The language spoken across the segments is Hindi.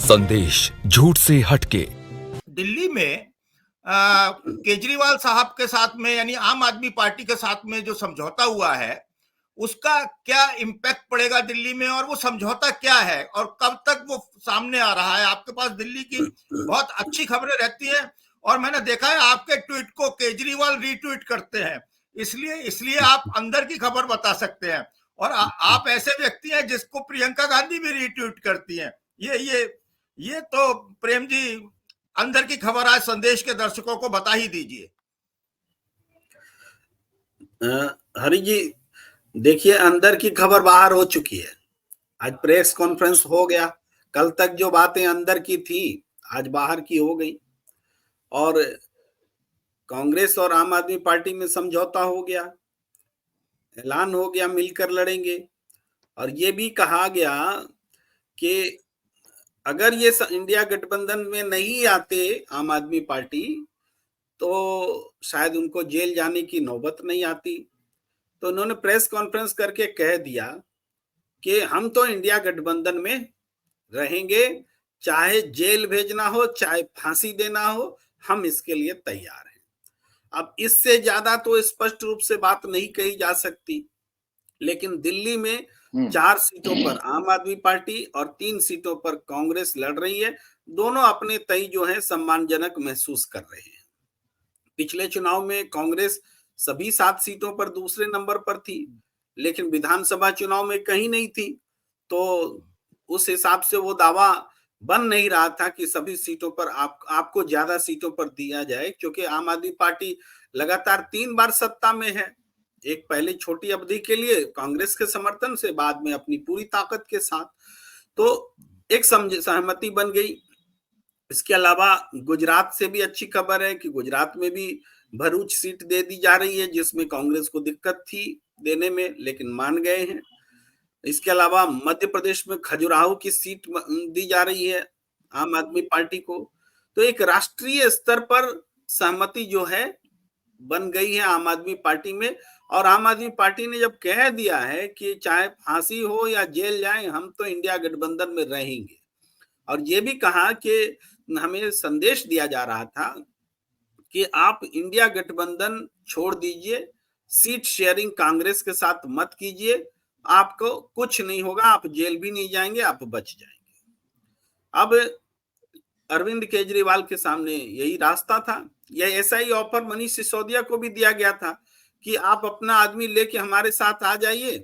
संदेश झूठ से हटके। दिल्ली में केजरीवाल साहब के साथ में यानी आम आदमी पार्टी के साथ में जो समझौता हुआ है उसका क्या इम्पैक्ट पड़ेगा दिल्ली में, और वो समझौता क्या है और कब तक वो सामने आ रहा है? आपके पास दिल्ली की बहुत अच्छी खबरें रहती हैं और मैंने देखा है आपके ट्वीट को केजरीवाल रीट्वीट करते हैं, इसलिए इसलिए आप अंदर की खबर बता सकते हैं। और आप ऐसे व्यक्ति हैं जिसको प्रियंका गांधी भी रीट्वीट करती हैं। ये तो प्रेम जी अंदर की खबर आज संदेश के दर्शकों को बता ही दीजिए। हरि जी, देखिए, अंदर की खबर बाहर हो चुकी है। आज प्रेस कॉन्फ्रेंस हो गया, कल तक जो बातें अंदर की थी आज बाहर की हो गई, और कांग्रेस और आम आदमी पार्टी में समझौता हो गया, ऐलान हो गया मिलकर लड़ेंगे। और ये भी कहा गया कि अगर ये इंडिया गठबंधन में नहीं आते आम आदमी पार्टी तो शायद उनको जेल जाने की नौबत नहीं आती। तो उन्होंने प्रेस कॉन्फ्रेंस करके कह दिया कि हम तो इंडिया गठबंधन में रहेंगे, चाहे जेल भेजना हो चाहे फांसी देना हो, हम इसके लिए तैयार हैं। अब इससे ज्यादा तो स्पष्ट रूप से बात नहीं कही जा सकती, लेकिन दिल्ली में 4 सीटों पर आम आदमी पार्टी और 3 सीटों पर कांग्रेस लड़ रही है। दोनों अपने तय जो है सम्मानजनक महसूस कर रहे हैं। पिछले चुनाव में कांग्रेस सभी 7 सीटों पर दूसरे नंबर पर थी, लेकिन विधानसभा चुनाव में कहीं नहीं थी, तो उस हिसाब से वो दावा बन नहीं रहा था कि सभी सीटों पर आपको ज्यादा सीटों पर दिया जाए, क्योंकि आम आदमी पार्टी लगातार 3 बार सत्ता में है। एक पहले छोटी अवधि के लिए कांग्रेस के समर्थन से, बाद में अपनी पूरी ताकत के साथ, तो एक सहमति बन गई। इसके अलावा गुजरात से भी अच्छी खबर है कि गुजरात में भी भरूच सीट दे दी जा रही है, जिसमें कांग्रेस को दिक्कत थी देने में, लेकिन मान गए हैं। इसके अलावा मध्य प्रदेश में खजुराहो की सीट दी जा रही है आम आदमी पार्टी को। तो एक राष्ट्रीय स्तर पर सहमति जो है बन गई है आम आदमी पार्टी में, और आम आदमी पार्टी ने जब कह दिया है कि चाहे फांसी हो या जेल जाए, हम तो इंडिया गठबंधन में रहेंगे। और ये भी कहा कि हमें संदेश दिया जा रहा था कि आप इंडिया गठबंधन छोड़ दीजिए, सीट शेयरिंग कांग्रेस के साथ मत कीजिए, आपको कुछ नहीं होगा, आप जेल भी नहीं जाएंगे, आप बच जाएंगे। अब अरविंद केजरीवाल के सामने यही रास्ता था। यह ऐसा ही ऑफर मनीष सिसोदिया को भी दिया गया था कि आप अपना आदमी लेके हमारे साथ आ जाइए,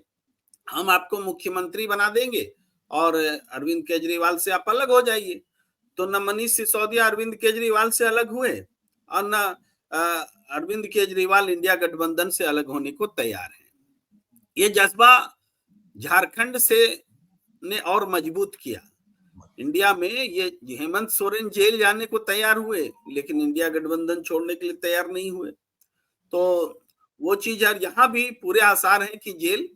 हम आपको मुख्यमंत्री बना देंगे और अरविंद केजरीवाल से आप अलग हो जाइए। तो न मनीष सिसोदिया अरविंद केजरीवाल से अलग हुए और न अरविंद केजरीवाल इंडिया गठबंधन से अलग होने को तैयार हैं। ये जज्बा झारखंड से ने और मजबूत किया। इंडिया में ये हेमंत सोरेन जेल जाने को तैयार हुए, लेकिन इंडिया गठबंधन छोड़ने के लिए तैयार नहीं हुए। तो वो चीज यहाँ भी पूरे आसार हैं कि जेल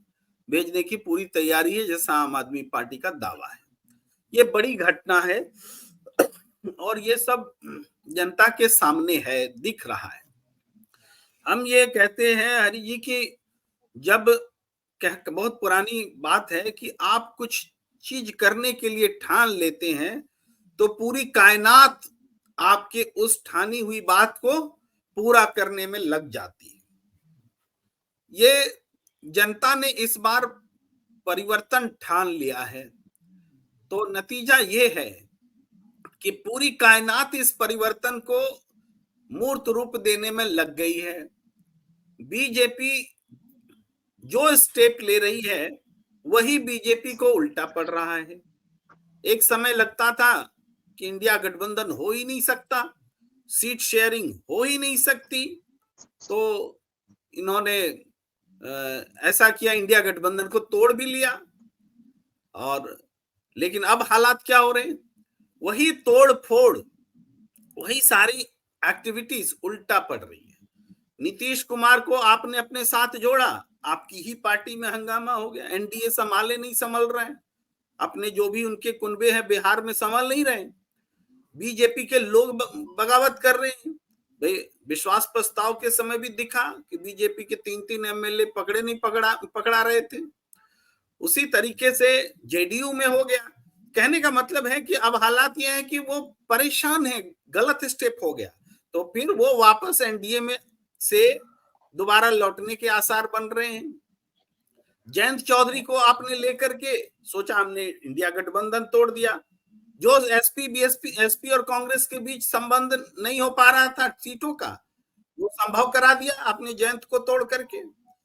भेजने की पूरी तैयारी है, जैसा आम आदमी पार्टी का दावा है। ये बड़ी घटना है और ये सब जनता के सामने है, दिख रहा है। हम ये कहते हैं हरि जी की जब बहुत पुरानी बात है कि आप कुछ चीज करने के लिए ठान लेते हैं तो पूरी कायनात आपके उस ठानी हुई बात को पूरा करने में लग जाती है। ये जनता ने इस बार परिवर्तन ठान लिया है, तो नतीजा ये है कि पूरी कायनात इस परिवर्तन को मूर्त रूप देने में लग गई है। बीजेपी जो स्टेप ले रही है वही बीजेपी को उल्टा पड़ रहा है। एक समय लगता था कि इंडिया गठबंधन हो ही नहीं सकता, सीट शेयरिंग हो ही नहीं सकती, तो इन्होंने ऐसा किया, इंडिया गठबंधन को तोड़ भी लिया। और लेकिन अब हालात क्या हो रहे हैं? वही तोड़ फोड़, वही सारी एक्टिविटीज उल्टा पड़ रही है। नीतीश कुमार को आपने अपने साथ जोड़ा, आपकी ही पार्टी में हंगामा हो गया। एनडीए संभाले नहीं संभल रहे हैं, अपने जो भी उनके कुनबे हैं बिहार में संभाल नहीं रहे। बीजेपी के लोग बगावत कर रहे हैं, भाई विश्वास प्रस्ताव के समय भी दिखा कि बीजेपी के 3-3 एमएलए पकड़ा रहे थे। उसी तरीके से जेडीयू में हो गया। कहने का मतलब है कि अब हालात ये है कि वो परेशान है, गलत स्टेप हो गया, तो फिर वो वापस एनडीए में से दोबारा लौटने के आसार बन रहे हैं। जयंत चौधरी को आपने लेकर के सोचा हमने इंडिया गठबंधन तोड़ दिया, जो एसपी और कांग्रेस के बीच संबंध नहीं हो पा रहा था सीटों का, वो संभव करा दिया आपने जयंत को तोड़ करके,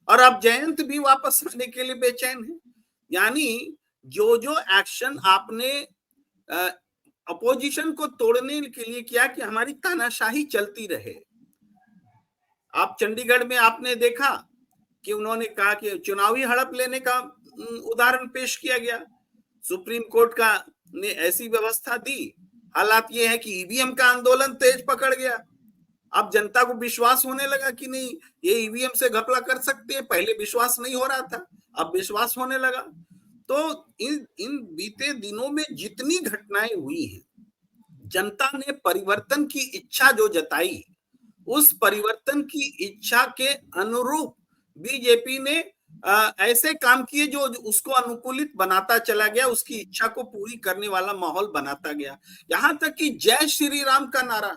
और अब जयंत भी वापस आने के लिए बेचैन है। यानी जो जो एक्शन आपने अपोजिशन को तोड़ने के लिए किया कि हमारी तानाशाही चलती रहे। आप चंडीगढ़ में आपने देखा कि उन्होंने कहा कि चुनावी हड़प लेने का उदाहरण पेश किया गया। सुप्रीम कोर्ट का ने ऐसी व्यवस्था दी। हालात ये है कि ईवीएम का आंदोलन तेज पकड़ गया। अब जनता को विश्वास होने लगा कि नहीं, ये ईवीएम से घपला कर सकते हैं। पहले विश्वास नहीं हो रहा था, अब विश्वास होने लगा। तो इन बीते दिनों में जितनी घटनाएं हुई हैं, जनता ने परिवर्तन की इच्छा जो जताई, उस परिवर्तन की इच्छा के अनुरूप बीजेपी ने ऐसे काम किए जो उसको अनुकूलित बनाता चला गया, उसकी इच्छा को पूरी करने वाला माहौल बनाता गया। यहां तक कि जय श्री राम का नारा,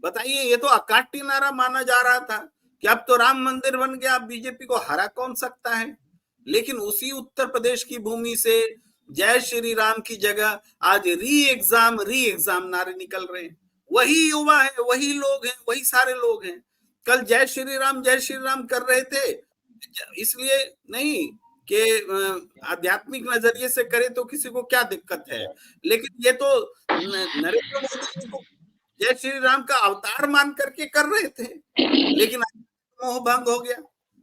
बताइए, ये तो अकाट्य नारा माना जा रहा था कि अब तो राम मंदिर बन गया, अब बीजेपी को हरा कौन सकता है। लेकिन उसी उत्तर प्रदेश की भूमि से जय श्री राम की जगह आज री एग्जाम नारे निकल रहे हैं। वही युवा है, वही लोग हैं, वही सारे लोग हैं। कल जय श्री राम कर रहे थे, इसलिए नहीं कि आध्यात्मिक नजरिए से करे तो किसी को क्या दिक्कत है, लेकिन ये तो नरेंद्र मोदी जी को जय श्री राम का अवतार मान करके कर रहे थे, लेकिन मोह भंग हो गया।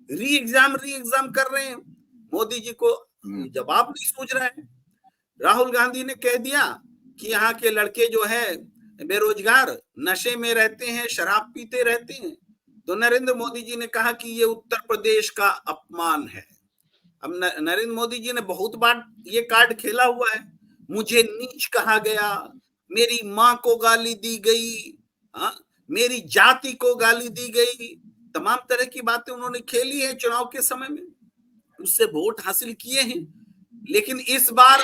री एग्जाम कर रहे हैं। मोदी जी को जवाब नहीं सूझ रहा है। राहुल गांधी ने कह दिया कि यहाँ के लड़के जो है बेरोजगार, नशे में रहते हैं, शराब पीते रहते हैं। तो नरेंद्र मोदी जी ने कहा कि ये उत्तर प्रदेश का अपमान है। अब नरेंद्र मोदी जी ने बहुत बार ये कार्ड खेला हुआ है, मुझे नीच कहा गया, मेरी माँ को गाली दी गई, मेरी जाति को गाली दी गई, तमाम तरह की बातें उन्होंने खेली है चुनाव के समय में, उससे वोट हासिल किए हैं। लेकिन इस बार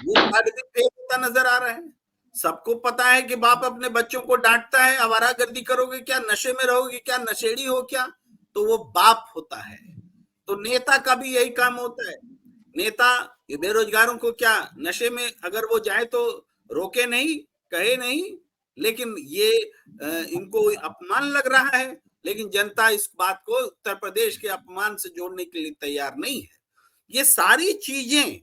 वो कार्ड भी फेल होता नजर आ रहा है। सबको पता है कि बाप अपने बच्चों को डांटता है, आवारागर्दी करोगे क्या, नशे में रहोगे क्या, नशेड़ी हो क्या, तो वो बाप होता है। तो नेता का भी यही काम होता है। नेता बेरोजगारों को क्या नशे में अगर वो जाए तो रोके नहीं, कहे नहीं, लेकिन ये इनको अपमान लग रहा है, लेकिन जनता इस बात को उत्तर प्रदेश के अपमान से जोड़ने के लिए तैयार नहीं है। ये सारी चीजें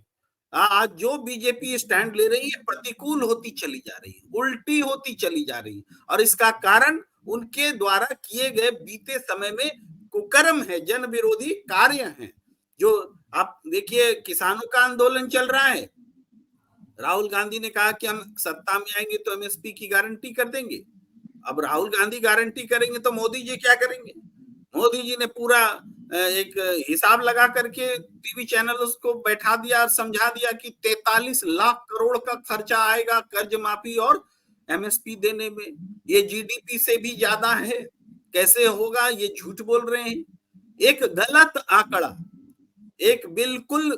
आज जो बीजेपी स्टैंड ले रही है प्रतिकूल होती चली जा रही है, उल्टी होती चली जा रही है, और इसका कारण उनके द्वारा किए गए बीते समय में कुकर्म है, जन विरोधी कार्य हैं। जो आप देखिए, किसानों का आंदोलन चल रहा है। राहुल गांधी ने कहा कि हम सत्ता में आएंगे तो एमएसपी की गारंटी कर देंगे। अब राहुल गांधी गारंटी करेंगे तो मोदी जी क्या करेंगे? मोदी जी ने पूरा एक हिसाब लगा करके टीवी चैनल को बैठा दिया और समझा दिया कि 43 लाख करोड़ का खर्चा आएगा कर्ज माफी और एमएसपी देने में। ये जीडीपी से भी ज्यादा है, कैसे होगा? ये झूठ बोल रहे हैं। एक गलत आंकड़ा, एक बिल्कुल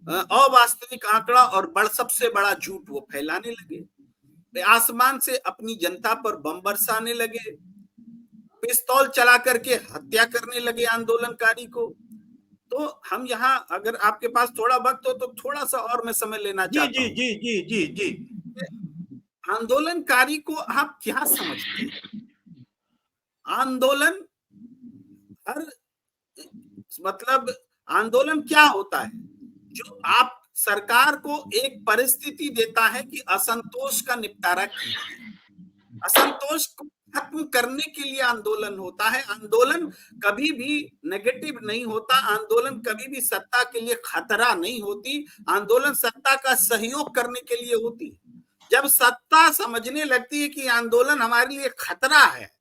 अवास्तविक आंकड़ा और सबसे बड़ा झूठ वो फैलाने लगे। आसमान से अपनी जनता पर बम बरसाने लगे, पिस्तौल चला करके हत्या करने लगे आंदोलनकारी को। तो हम यहाँ, अगर आपके पास थोड़ा वक्त हो तो थोड़ा सा और मैं समय लेना चाहता हूँ। जी। आंदोलनकारी को आप क्या समझते हैं? आंदोलन मतलब आंदोलन क्या होता है? जो आप सरकार को एक परिस्थिति देता है कि असंतोष का निपटारा कीजिए। असंतोष को खत्म करने के लिए आंदोलन होता है। आंदोलन कभी भी नेगेटिव नहीं होता। आंदोलन कभी भी सत्ता के लिए खतरा नहीं होती। आंदोलन सत्ता का सहयोग करने के लिए होती है। जब सत्ता समझने लगती है कि आंदोलन हमारे लिए खतरा है,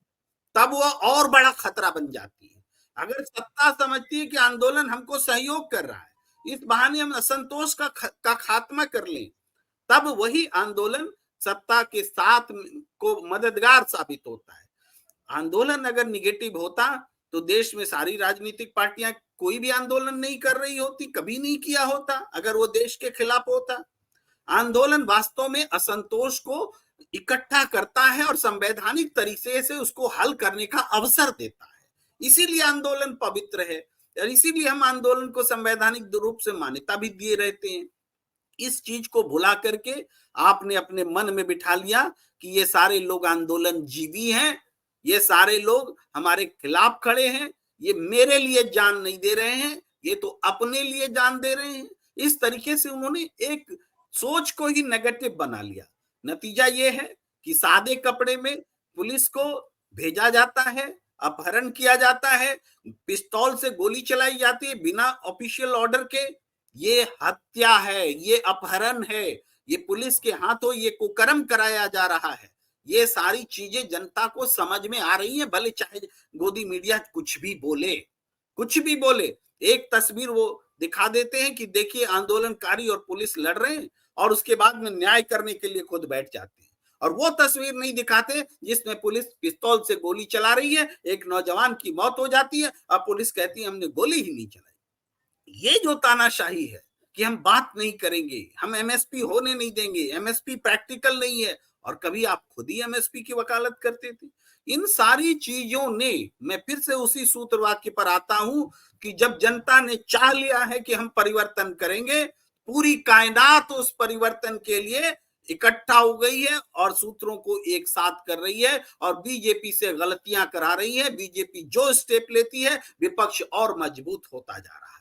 तब वह और बड़ा खतरा बन जाती है। अगर सत्ता समझती है कि आंदोलन हमको सहयोग कर रहा है, इस बहाने हम असंतोष का खात्मा कर लें, तब वही आंदोलन सत्ता के साथ को मददगार साबित होता है। आंदोलन अगर निगेटिव होता तो देश में सारी राजनीतिक पार्टियां कोई भी आंदोलन नहीं कर रही होती, कभी नहीं किया होता अगर वो देश के खिलाफ होता। आंदोलन वास्तव में असंतोष को इकट्ठा करता है और संवैधानिक तरीके से उसको हल करने का अवसर देता है। इसीलिए आंदोलन पवित्र है और इसीलिए हम आंदोलन को संवैधानिक रूप से मान्यता भी दिए रहते हैं। इस चीज को भुला करके आपने अपने मन में बिठा लिया कि ये सारे लोग आंदोलन जीवी हैं, ये सारे लोग हमारे खिलाफ खड़े हैं, ये मेरे लिए जान नहीं दे रहे हैं, ये तो अपने लिए जान दे रहे हैं। इस तरीके से उन्होंने एक सोच को ही नेगेटिव बना लिया। नतीजा ये है कि सादे कपड़े में पुलिस को भेजा जाता है, अपहरण किया जाता है, पिस्तौल से गोली चलाई जाती है बिना ऑफिशियल ऑर्डर के। ये हत्या है, ये अपहरण है, ये पुलिस के हाथों ये कुकर्म कराया जा रहा है। ये सारी चीजें जनता को समझ में आ रही है, भले चाहे गोदी मीडिया कुछ भी बोले, कुछ भी बोले। एक तस्वीर वो दिखा देते हैं कि देखिए आंदोलनकारी और पुलिस लड़ रहे हैं और उसके बाद में न्याय करने के लिए खुद बैठ जाते हैं, और वो तस्वीर नहीं दिखाते जिसमें पुलिस पिस्तौल से गोली चला रही है, एक नौजवान की मौत हो जाती है और पुलिस कहती है हमने गोली ही नहीं चलाई। ये जो तानाशाही है कि हम बात नहीं करेंगे, हम एमएसपी होने नहीं देंगे, एमएसपी प्रैक्टिकल नहीं है, और कभी आप खुद ही एमएसपी की वकालत करते थे। इन सारी चीजों ने, मैं फिर से उसी सूत्र वाक्य पर आता हूं कि जब जनता ने चाह लिया है कि हम परिवर्तन करेंगे, पूरी कायनात उस परिवर्तन के लिए इकट्ठा हो गई है और सूत्रों को एक साथ कर रही है और बीजेपी से गलतियां करा रही है। बीजेपी जो स्टेप लेती है विपक्ष और मजबूत होता जा रहा है।